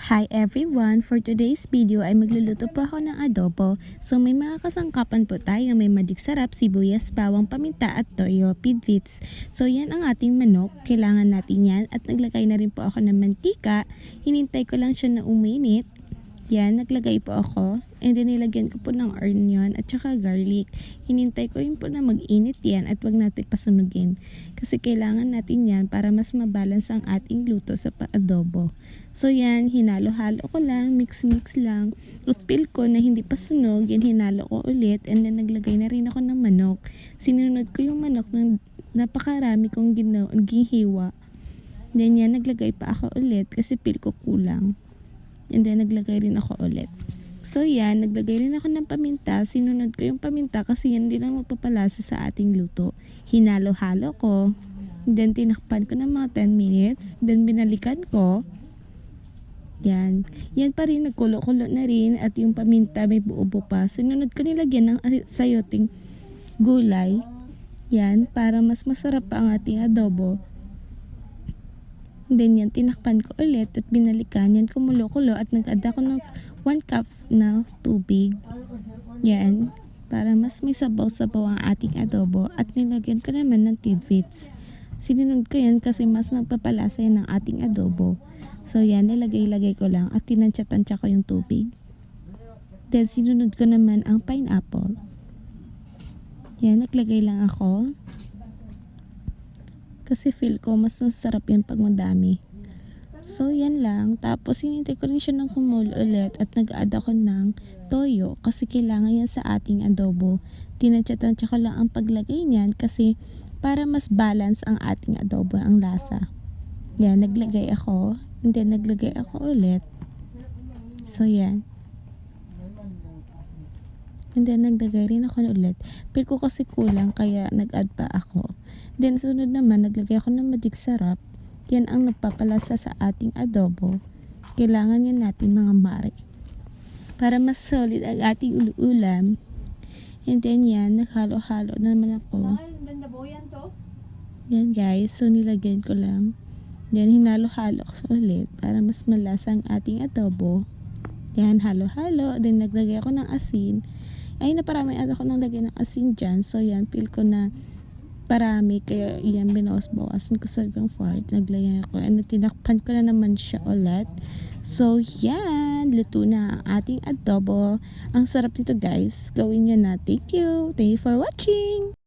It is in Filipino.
Hi everyone! For today's video ay magluluto po ako ng adobo. So may mga kasangkapan po tayo, may magic sarap, sibuyas, bawang, paminta at toyo, pidvits. So yan ang ating manok, kailangan natin yan at naglagay na rin po ako ng mantika. Hinintay ko lang siya na uminit. Yan, naglagay po ako and then nilagyan ko po ng onion at saka garlic. Hinintay ko rin po na mag-init yan at wag natin pasunugin. Kasi kailangan natin yan para mas mabalance ang ating luto sa adobo. So yan, hinalo-halo ko lang, mix-mix lang. At feel ko na hindi pa sunog, yan hinalo ko ulit and then naglagay na rin ako ng manok. Sinunod ko yung manok ng napakarami kong ginihiwa. Then yan, naglagay pa ako ulit kasi feel ko kulang. And then naglagay rin ako ulit. So yan, naglagay rin ako ng paminta. Sinunod ko yung paminta kasi yan din ang magpapalasa sa ating luto. Hinalo-halo ko. Then tinakpan ko ng mga 10 minutes. Then binalikan ko. Yan. Yan pa rin, nagkulo-kulo na rin. At yung paminta may buo-buo pa. Sinunod ko nilagyan ng sayoting gulay. Yan, para mas masarap pa ang ating adobo. Then yan, tinakpan ko ulit at binalikan. Yan, kumulo-kulo at nag-add ako ng 1 cup na tubig. Yan, para mas may sabaw-sabaw ang ating adobo. At nilagyan ko naman ng tidbits. Sinunod ko yan kasi mas nagpapalasa yan ng ating adobo. So yan, nilagay-lagay ko lang at tinansya-tansya ko yung tubig. Then sinunod ko naman ang pineapple. Yan, naglagay lang ako. Kasi feel ko mas masarap yan pag madami. So yan lang. Tapos hinintay ko rin siya ng kumulo ulit at nag-add ako ng toyo kasi kailangan yan sa ating adobo. Tinansya-tansya ko lang ang paglagay niyan kasi para mas balance ang ating adobo, ang lasa. Yan, naglagay ako. And then naglagay ako ulit. So yan. And then naglagay rin ako ulit. Feel ko kasi kulang kaya nag-add pa ako. Then sunod naman naglagay ako ng magic sarap. Yan ang nagpapalasa sa ating adobo. Kailangan yan natin mga mare. Para mas solid ang ating ulam. And then yan, naghalo-halo naman ako. Yan guys, so nilagyan ko lang. Then hinalo-halo ko ulit para mas malasa ang ating adobo. Yan, halo-halo. Then naglagay ako ng asin. Ay, naparami ako nang lagyan ng asin dyan. So, yan, feel ko na parami. Kaya, yan, binawas-bawasan ko sa ibang part. Naglagyan ako. And tinakpan ko na naman siya ulit. So, yan. Luto na ang ating adobo. Ang sarap nito, guys. Gawin nyo na. Thank you. Thank you for watching.